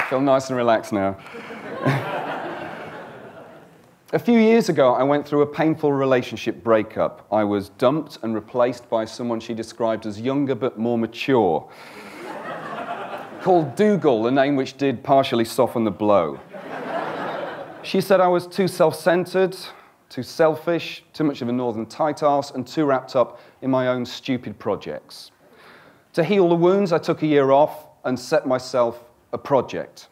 feel nice and relaxed now. A few years ago, I went through a painful relationship breakup. I was dumped and replaced by someone she described as younger but more mature, called Dougal, a name which did partially soften the blow. She said I was too self-centered, too selfish, too much of a northern tight arse, and too wrapped up in my own stupid projects. To heal the wounds, I took a year off and set myself a project.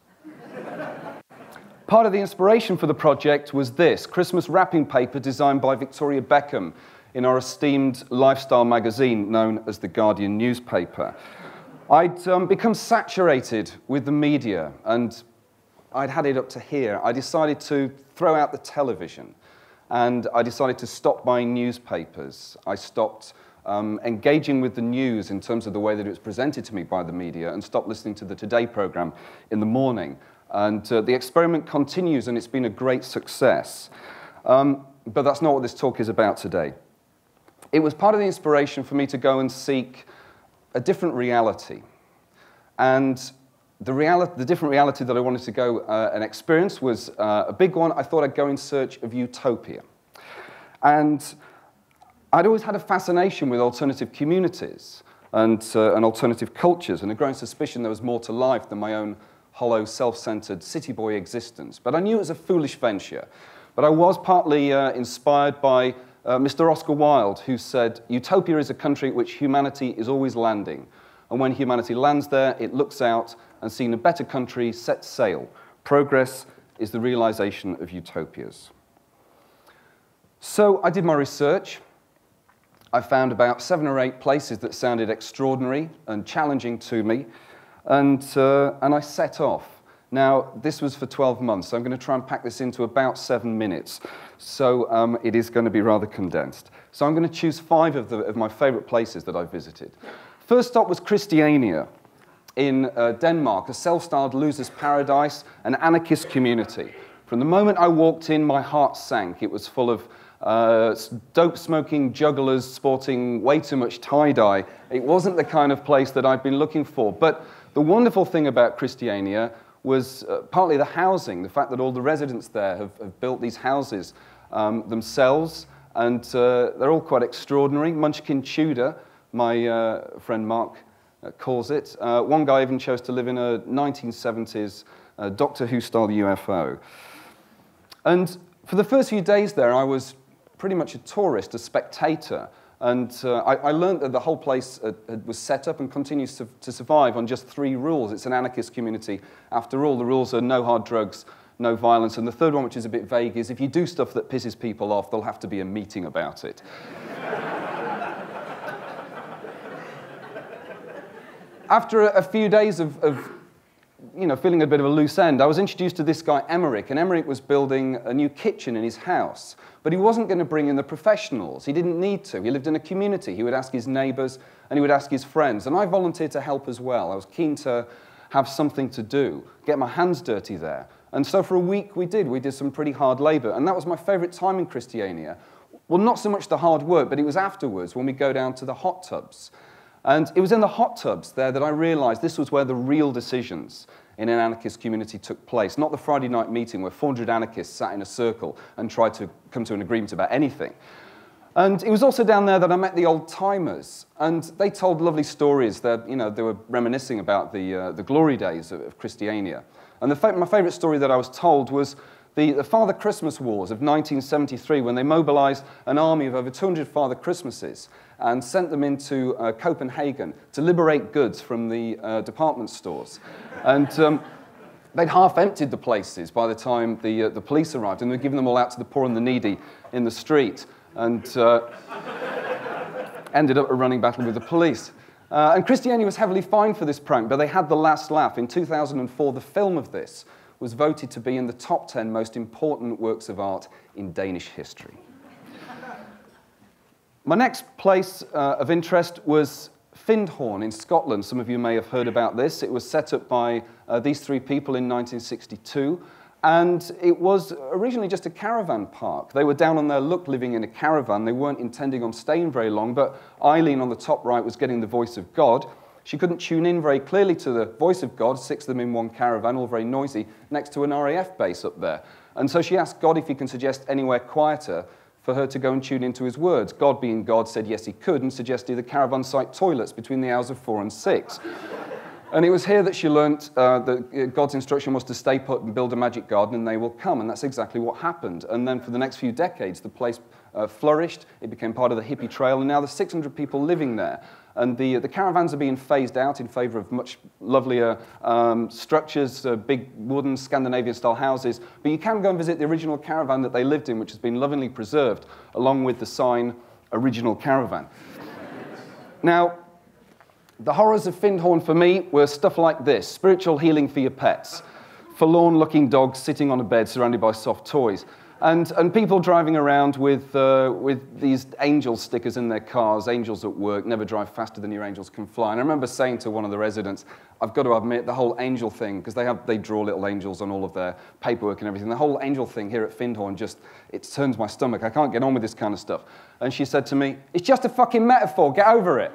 Part of the inspiration for the project was this Christmas wrapping paper designed by Victoria Beckham in our esteemed lifestyle magazine known as The Guardian newspaper. I'd become saturated with the media, and I'd had it up to here. I decided to throw out the television, and I decided to stop buying newspapers. I stopped engaging with the news in terms of the way that it was presented to me by the media, and stopped listening to the Today programme in the morning. And the experiment continues, and it's been a great success. But that's not what this talk is about today. It was part of the inspiration for me to go and seek a different reality. And the different reality that I wanted to go and experience was a big one. I thought I'd go in search of Utopia. And I'd always had a fascination with alternative communities and alternative cultures, and a growing suspicion there was more to life than my own hollow, self-centered city boy existence. But I knew it was a foolish venture. But I was partly inspired by Mr. Oscar Wilde, who said, "Utopia is a country in which humanity is always landing. And when humanity lands there, it looks out and seeing a better country sets sail. Progress is the realization of utopias." So I did my research. I found about 7 or 8 places that sounded extraordinary and challenging to me. And I set off. Now, this was for 12 months, so I'm going to try and pack this into about 7 minutes. So it is going to be rather condensed. So I'm going to choose 5 of my favorite places that I visited. First stop was Christiania in Denmark, a self-styled loser's paradise, an anarchist community. From the moment I walked in, my heart sank. It was full of dope-smoking jugglers sporting way too much tie-dye. It wasn't the kind of place that I'd been looking for. But the wonderful thing about Christiania was partly the housing, the fact that all the residents there have built these houses themselves, and they're all quite extraordinary. Munchkin Tudor, my friend Mark calls it. One guy even chose to live in a 1970s Doctor Who-style UFO. And for the first few days there, I was pretty much a tourist, a spectator. And I learned that the whole place was set up and continues to survive on just 3 rules. It's an anarchist community. After all, the rules are no hard drugs, no violence. And the third one, which is a bit vague, is if you do stuff that pisses people off, there'll have to be a meeting about it. After a few days of feeling a bit of a loose end, I was introduced to this guy, Emmerich, and Emmerich was building a new kitchen in his house. But he wasn't going to bring in the professionals. He didn't need to. He lived in a community. He would ask his neighbors, and he would ask his friends. And I volunteered to help as well. I was keen to have something to do, get my hands dirty there. And so for a week we did some pretty hard labor. And that was my favorite time in Christiania. Well, not so much the hard work, but it was afterwards when we go down to the hot tubs. And it was in the hot tubs there that I realized this was where the real decisions in an anarchist community took place, not the Friday night meeting where 400 anarchists sat in a circle and tried to come to an agreement about anything. And it was also down there that I met the old-timers, and they told lovely stories that, they were reminiscing about the glory days of Christiania. And my favorite story that I was told was the Father Christmas Wars of 1973, when they mobilized an army of over 200 Father Christmases and sent them into Copenhagen to liberate goods from the department stores. And they'd half emptied the places by the time the police arrived, and they'd given them all out to the poor and the needy in the street, and ended up a running battle with the police. And Christiania was heavily fined for this prank, but they had the last laugh. In 2004, the film of this was voted to be in the top 10 most important works of art in Danish history. My next place of interest was Findhorn in Scotland. Some of you may have heard about this. It was set up by these 3 people in 1962, and it was originally just a caravan park. They were down on their luck living in a caravan. They weren't intending on staying very long, but Eileen on the top right was getting the voice of God. She couldn't tune in very clearly to the voice of God, 6 of them in one caravan, all very noisy, next to an RAF base up there. And so she asked God if he can suggest anywhere quieter for her to go and tune into his words. God, being God, said yes he could, and suggested the caravan site toilets between the hours of 4 and 6. And it was here that she learnt that God's instruction was to stay put and build a magic garden and they will come, and that's exactly what happened. And then for the next few decades, the place flourished, it became part of the hippie trail, and now there's 600 people living there. And the caravans are being phased out in favour of much lovelier structures, big wooden Scandinavian-style houses. But you can go and visit the original caravan that they lived in, which has been lovingly preserved, along with the sign, Original Caravan. Now, the horrors of Findhorn for me were stuff like this: spiritual healing for your pets, forlorn-looking dogs sitting on a bed surrounded by soft toys, and people driving around with these angel stickers in their cars, angels at work, never drive faster than your angels can fly. And I remember saying to one of the residents, I've got to admit, the whole angel thing, because they draw little angels on all of their paperwork and everything, the whole angel thing here at Findhorn just, it turns my stomach. I can't get on with this kind of stuff. And she said to me, it's just a fucking metaphor, get over it.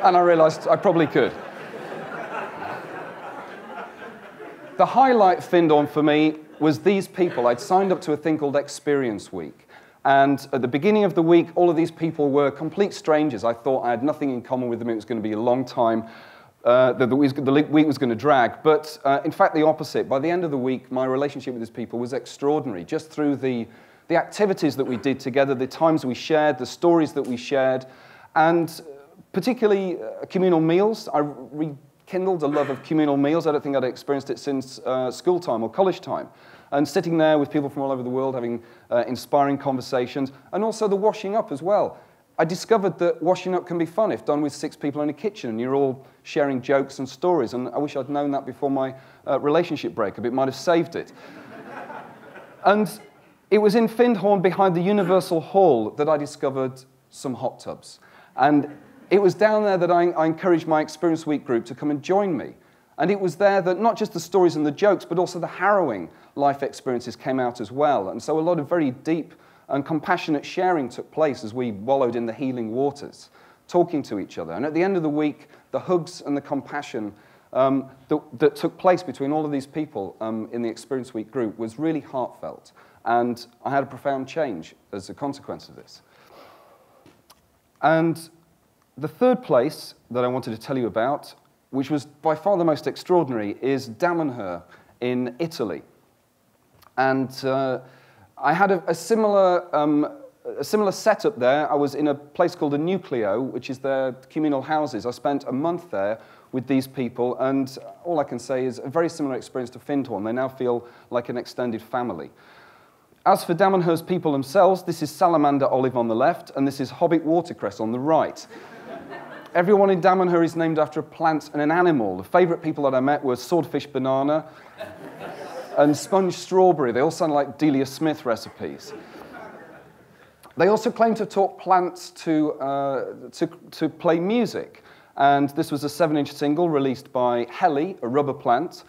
And I realised I probably could. The highlight of Findhorn for me was these people. I'd signed up to a thing called Experience Week. And at the beginning of the week, all of these people were complete strangers. I thought I had nothing in common with them. It was going to be a long time. The week was going to drag. But in fact, the opposite. By the end of the week, my relationship with these people was extraordinary, just through the activities that we did together, the times we shared, the stories that we shared, and particularly communal meals. I rekindled a love of communal meals. I don't think I'd experienced it since school time or college time. And sitting there with people from all over the world, having inspiring conversations, and also the washing up as well. I discovered that washing up can be fun if done with 6 people in a kitchen, and you're all sharing jokes and stories. And I wish I'd known that before my relationship breakup. It might have saved it. And it was in Findhorn, behind the Universal Hall, that I discovered some hot tubs. And it was down there that I encouraged my Experience Week group to come and join me. And it was there that not just the stories and the jokes, but also the harrowing life experiences came out as well. And so a lot of very deep and compassionate sharing took place as we wallowed in the healing waters, talking to each other. And at the end of the week, the hugs and the compassion that took place between all of these people in the Experience Week group was really heartfelt. And I had a profound change as a consequence of this. And the third place that I wanted to tell you about, which was by far the most extraordinary, is Damanhur in Italy. And I had a similar setup there. I was in a place called a Nucleo, which is their communal houses. I spent a month there with these people, and all I can say is a very similar experience to Findhorn. They now feel like an extended family. As for Damanhur's people themselves, this is salamander olive on the left, and this is hobbit watercress on the right. Everyone in Damanhur is named after a plant and an animal. The favourite people that I met were swordfish banana and sponge strawberry. They all sound like Delia Smith recipes. They also claim to have taught plants to play music. And this was a 7-inch single released by Heli, a rubber plant,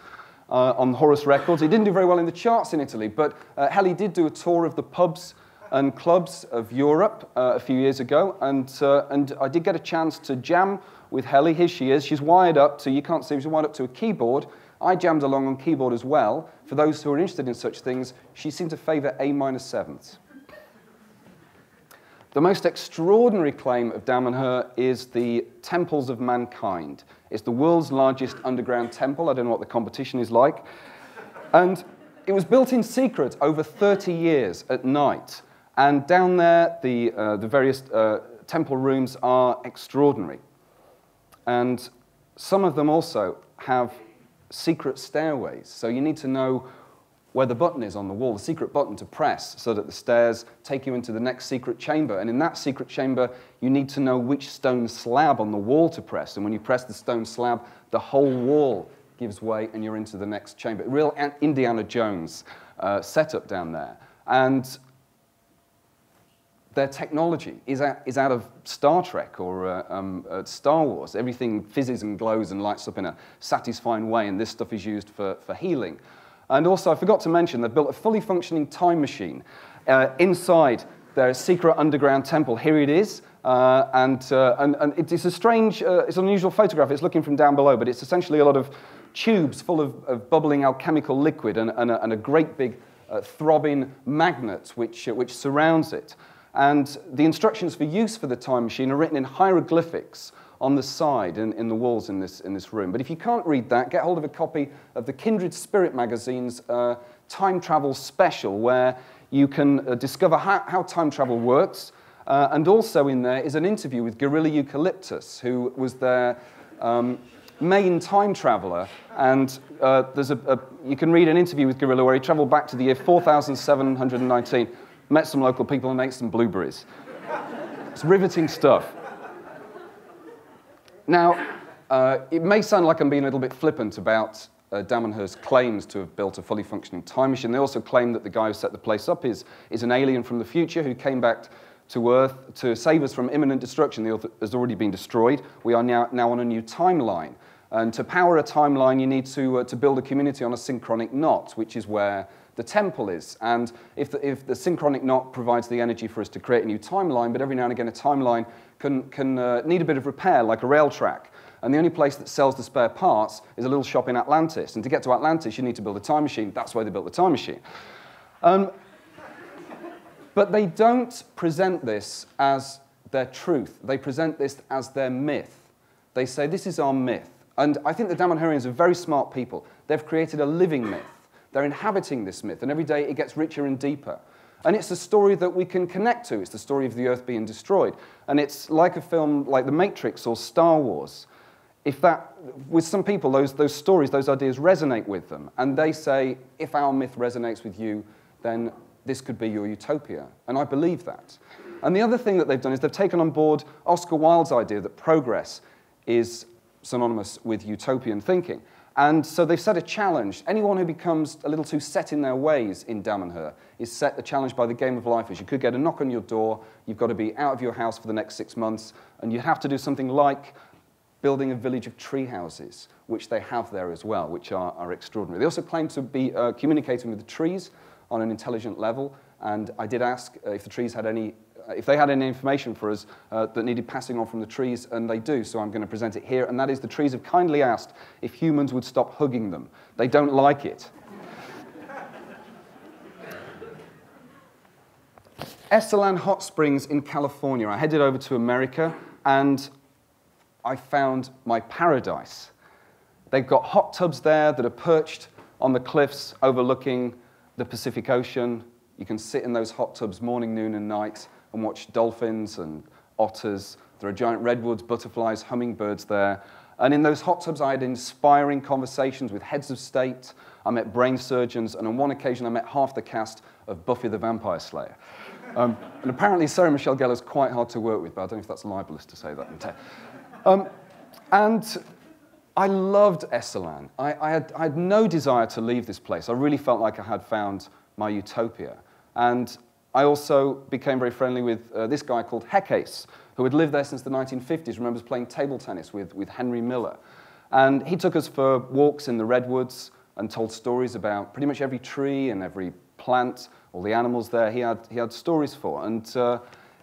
on Horus Records. It didn't do very well in the charts in Italy, but Heli did do a tour of the pubs and clubs of Europe a few years ago, and I did get a chance to jam with Heli. Here she is. She's wired up to, you can't see, she's wired up to a keyboard. I jammed along on keyboard as well. For those who are interested in such things, she seemed to favour A-minor sevenths. The most extraordinary claim of Damanhur is the Temples of Mankind. It's the world's largest underground temple. I don't know what the competition is like. And it was built in secret over 30 years at night. And down there, the various temple rooms are extraordinary. And some of them also have secret stairways. So you need to know where the button is on the wall, the secret button to press, so that the stairs take you into the next secret chamber. And in that secret chamber, you need to know which stone slab on the wall to press. And when you press the stone slab, the whole wall gives way and you're into the next chamber. A real Indiana Jones setup down there. And their technology is out of Star Trek or Star Wars. Everything fizzes and glows and lights up in a satisfying way, and this stuff is used for healing. And also, I forgot to mention, they've built a fully functioning time machine inside their secret underground temple. Here it is, and it's a strange, it's an unusual photograph. It's looking from down below, but it's essentially a lot of tubes full of bubbling alchemical liquid and a great big throbbing magnet which surrounds it. And the instructions for use for the time machine are written in hieroglyphics on the side in the walls in this room. But if you can't read that, get hold of a copy of the Kindred Spirit magazine's time travel special, where you can discover how time travel works. And also in there is an interview with Gorilla Eucalyptus, who was their main time traveler. And you can read an interview with Gorilla where he traveled back to the year 4719, met some local people and ate some blueberries. It's riveting stuff. Now, it may sound like I'm being a little bit flippant about Damanhur's claims to have built a fully functioning time machine. They also claim that the guy who set the place up is an alien from the future who came back to Earth to save us from imminent destruction. The Earth has already been destroyed. We are now on a new timeline. And to power a timeline, you need to build a community on a synchronic knot, which is where the temple is. And if the synchronic knot provides the energy for us to create a new timeline, but every now and again a timeline can need a bit of repair, like a rail track. And the only place that sells the spare parts is a little shop in Atlantis. And to get to Atlantis, you need to build a time machine. That's why they built the time machine. But they don't present this as their truth. They present this as their myth. They say, this is our myth. And I think the Damanhurians are very smart people. They've created a living myth. They're inhabiting this myth, and every day it gets richer and deeper. And it's a story that we can connect to. It's the story of the Earth being destroyed. And it's like a film like The Matrix or Star Wars. With some people, those stories, those ideas resonate with them. And they say, if our myth resonates with you, then this could be your utopia. And I believe that. And the other thing that they've done is they've taken on board Oscar Wilde's idea that progress is synonymous with utopian thinking. And so they've set a challenge. Anyone who becomes a little too set in their ways in Damanhur is set a challenge by the game of life. As you could get a knock on your door, you've got to be out of your house for the next 6 months, and you have to do something like building a village of tree houses, which they have there as well, which are extraordinary. They also claim to be communicating with the trees on an intelligent level, and I did ask if the trees had if they had any information for us that needed passing on from the trees, and they do, so I'm going to present it here, and that is the trees have kindly asked if humans would stop hugging them. They don't like it. Esalen Hot Springs in California. I headed over to America, and I found my paradise. They've got hot tubs there that are perched on the cliffs overlooking the Pacific Ocean. You can sit in those hot tubs morning, noon, and night and watch dolphins and otters. There are giant redwoods, butterflies, hummingbirds there. And in those hot tubs, I had inspiring conversations with heads of state. I met brain surgeons, and on one occasion, I met half the cast of Buffy the Vampire Slayer. And apparently, Sarah Michelle Gellar's quite hard to work with, but I don't know if that's libelous to say that. And I loved Esalen. I had no desire to leave this place. I really felt like I had found my utopia. And I also became very friendly with this guy called Hecase, who had lived there since the 1950s, remembers playing table tennis with Henry Miller. And he took us for walks in the redwoods and told stories about pretty much every tree and every plant, all the animals there he had stories for. And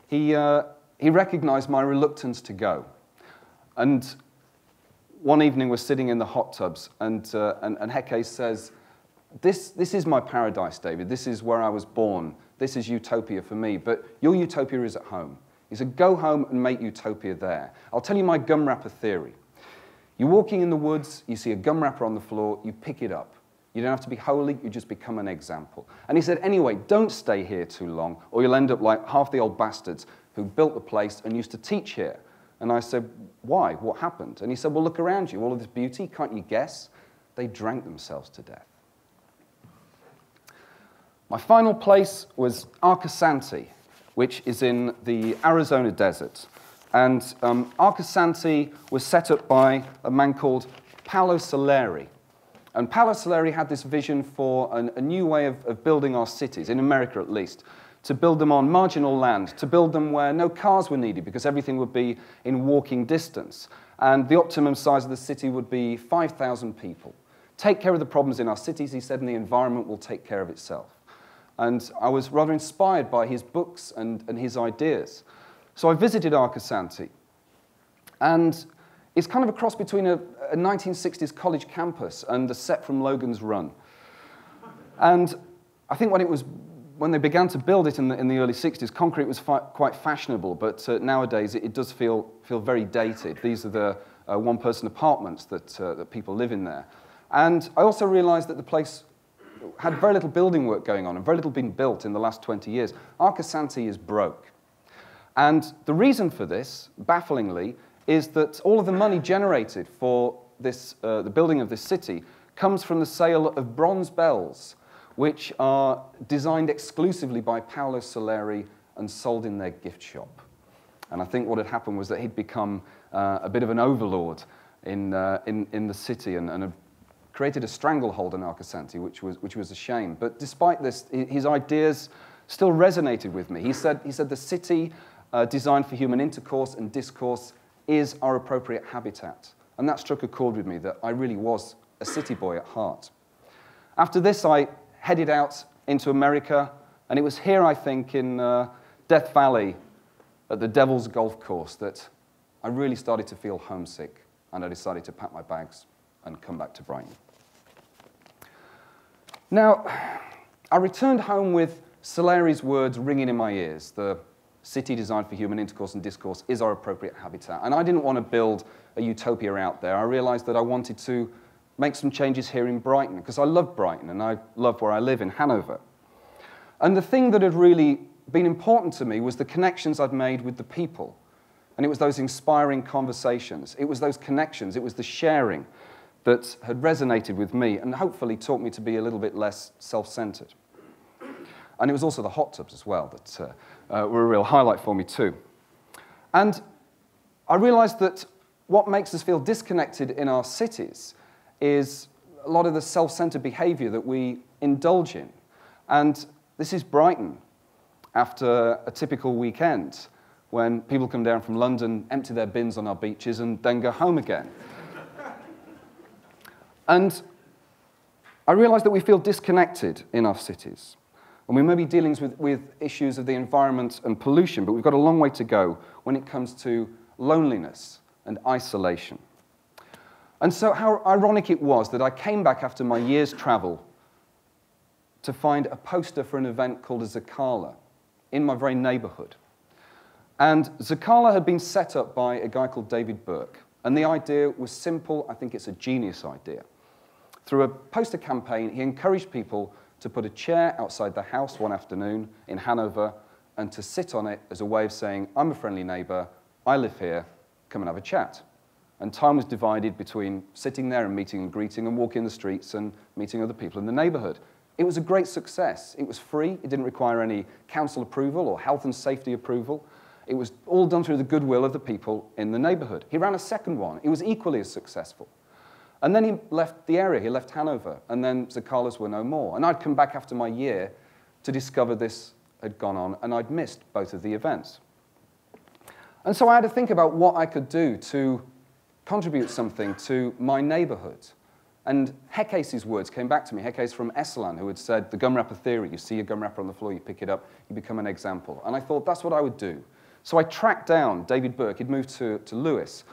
he recognized my reluctance to go. And one evening we're sitting in the hot tubs, and Hecase says, this is my paradise, David. This is where I was born. This is utopia for me, but your utopia is at home. He said, go home and make utopia there. I'll tell you my gum wrapper theory. You're walking in the woods, you see a gum wrapper on the floor, you pick it up. You don't have to be holy, you just become an example. And he said, anyway, don't stay here too long, or you'll end up like half the old bastards who built the place and used to teach here. And I said, why? What happened? And he said, well, look around you, all of this beauty, can't you guess? They drank themselves to death. My final place was Arcosanti, which is in the Arizona desert. And Arcosanti was set up by a man called Paolo Soleri. And Paolo Soleri had this vision for a new way of building our cities, in America at least, to build them on marginal land, to build them where no cars were needed because everything would be in walking distance. And the optimum size of the city would be 5,000 people. Take care of the problems in our cities, he said, and the environment will take care of itself. and I was rather inspired by his books and his ideas. So I visited Arcosanti, and it's kind of a cross between a 1960s college campus and a set from Logan's Run. And I think when they began to build it in the early 60s, concrete was quite fashionable, but nowadays it does feel very dated. These are the one-person apartments that people live in there. And I also realized that the place had very little building work going on and very little been built in the last 20 years. Arcosanti is broke. And the reason for this, bafflingly, is that all of the money generated for this, the building of this city comes from the sale of bronze bells, which are designed exclusively by Paolo Soleri and sold in their gift shop. And I think what had happened was that he'd become a bit of an overlord in the city and had created a stranglehold on Arcosanti, which was a shame. But despite this, his ideas still resonated with me. He said the city designed for human intercourse and discourse is our appropriate habitat. And that struck a chord with me, that I really was a city boy at heart. After this, I headed out into America, and it was here, I think, in Death Valley at the Devil's Golf Course that I really started to feel homesick, and I decided to pack my bags and come back to Brighton. Now, I returned home with Soleri's words ringing in my ears. The city designed for human intercourse and discourse is our appropriate habitat. And I didn't want to build a utopia out there. I realized that I wanted to make some changes here in Brighton, because I love Brighton and I love where I live in Hanover. And the thing that had really been important to me was the connections I'd made with the people. And it was those inspiring conversations. It was those connections. It was the sharing that had resonated with me and hopefully taught me to be a little bit less self-centered. And it was also the hot tubs as well that were a real highlight for me too. And I realized that what makes us feel disconnected in our cities is a lot of the self-centered behavior that we indulge in. And this is Brighton after a typical weekend when people come down from London, empty their bins on our beaches, and then go home again. And I realized that we feel disconnected in our cities. And we may be dealing with issues of the environment and pollution, but we've got a long way to go when it comes to loneliness and isolation. And so how ironic it was that I came back after my year's travel to find a poster for an event called a Zakala in my very neighborhood. And Zakala had been set up by a guy called David Burke. And the idea was simple. I think it's a genius idea. Through a poster campaign, he encouraged people to put a chair outside the house one afternoon in Hanover and to sit on it as a way of saying, I'm a friendly neighbor, I live here, come and have a chat. And time was divided between sitting there and meeting and greeting and walking the streets and meeting other people in the neighborhood. It was a great success. It was free. It didn't require any council approval or health and safety approval. It was all done through the goodwill of the people in the neighborhood. He ran a second one. It was equally as successful. And then he left the area. He left Hanover. And then Zakalas were no more. And I'd come back after my year to discover this had gone on, and I'd missed both of the events. And so I had to think about what I could do to contribute something to my neighborhood. And Heke's words came back to me. Heke's from Esalen, who had said, the gum wrapper theory. You see a gum wrapper on the floor, you pick it up, you become an example. And I thought, that's what I would do. So I tracked down David Burke. He'd moved to Lewis.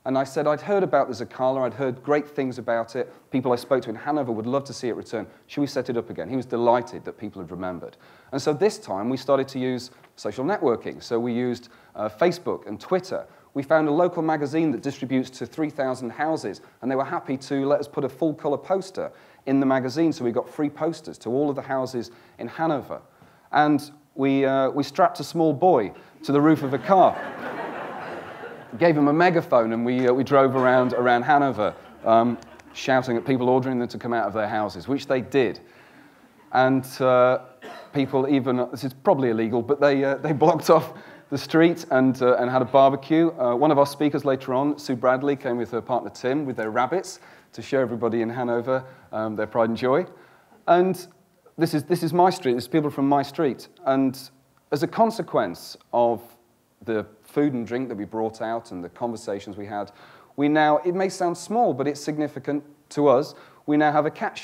And I said, I'd heard about the Zakala. I'd heard great things about it. People I spoke to in Hanover would love to see it return. Should we set it up again? He was delighted that people had remembered. And so this time, we started to use social networking. So we used Facebook and Twitter. We found a local magazine that distributes to 3,000 houses, and they were happy to let us put a full-color poster in the magazine, so we got free posters to all of the houses in Hanover. And we strapped a small boy to the roof of a car, gave him a megaphone, and we drove around Hanover, shouting at people, ordering them to come out of their houses, which they did. And people even, this is probably illegal, but they blocked off the street and had a barbecue. One of our speakers later on, Sue Bradley, came with her partner Tim with their rabbits to show everybody in Hanover their pride and joy. And this is my street. This is people from my street. And as a consequence of the food and drink that we brought out and the conversations we had, we now, it may sound small, but it's significant to us, we now have a cat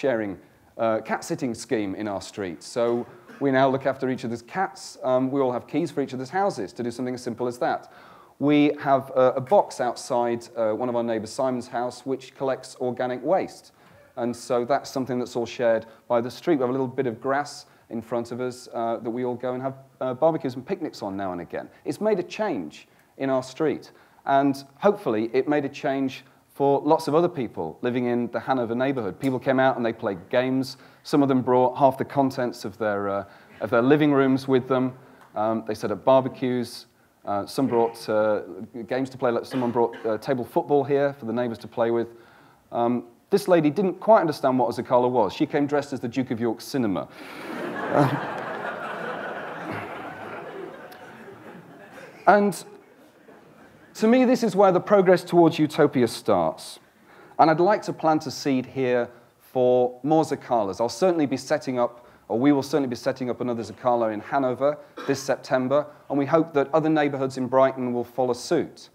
sitting scheme in our street. So We now look after each other's cats. We all have keys for each other's houses to do something as simple as that. We have a box outside one of our neighbours, Simon's house, which collects organic waste. And so that's something that's all shared by the street. We have a little bit of grass in front of us that we all go and have barbecues and picnics on now and again. It's made a change in our street. And hopefully it made a change for lots of other people living in the Hanover neighbourhood. People came out and they played games. Some of them brought half the contents of their living rooms with them. They set up barbecues. Some brought games to play. Someone brought table football here for the neighbours to play with. This lady didn't quite understand what a Zacala was. She came dressed as the Duke of York's cinema. And to me, this is where the progress towards utopia starts. And I'd like to plant a seed here for more Zacalas. I'll certainly be setting up, or we will certainly be setting up another Zacala in Hanover this September, and we hope that other neighbourhoods in Brighton will follow suit.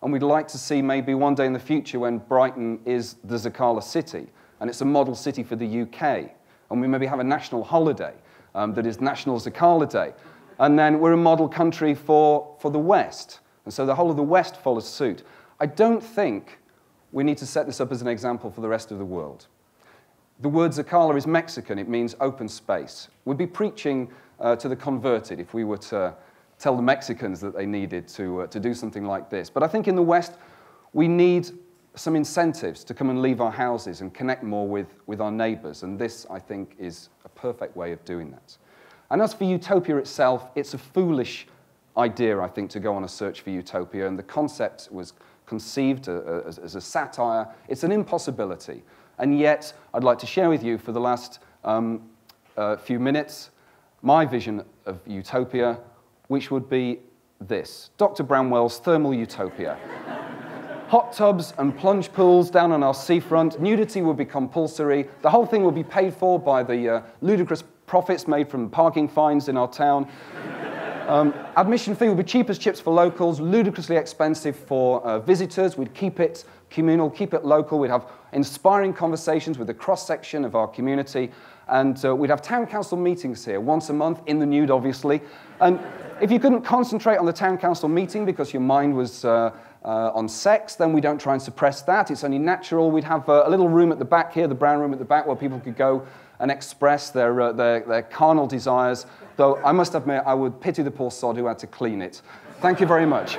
And we'd like to see maybe one day in the future when Brighton is the Zacala city, and it's a model city for the UK, and we maybe have a national holiday that is National Zacala Day. And then we're a model country for the West. And so the whole of the West follows suit. I don't think we need to set this up as an example for the rest of the world. The word Zacala is Mexican. It means open space. We'd be preaching to the converted if we were to tell the Mexicans that they needed to do something like this. But I think in the West, we need some incentives to come and leave our houses and connect more with our neighbours. And this, I think, is a perfect way of doing that. And as for utopia itself, it's a foolish idea, I think, to go on a search for utopia. And the concept was conceived as a satire. It's an impossibility. And yet, I'd like to share with you for the last few minutes my vision of utopia, which would be this: Dr. Bramwell's thermal utopia. Hot tubs and plunge pools down on our seafront. Nudity would be compulsory. The whole thing would be paid for by the ludicrous profits made from parking fines in our town. Admission fee would be cheap as chips for locals, ludicrously expensive for visitors. We'd keep it communal, keep it local. We'd have inspiring conversations with the cross-section of our community. And we'd have town council meetings here once a month, in the nude, obviously. And if you couldn't concentrate on the town council meeting because your mind was on sex, then we don't try and suppress that. It's only natural. We'd have a little room at the back here, the brown room at the back, where people could go and express their carnal desires. Though I must admit, I would pity the poor sod who had to clean it. Thank you very much.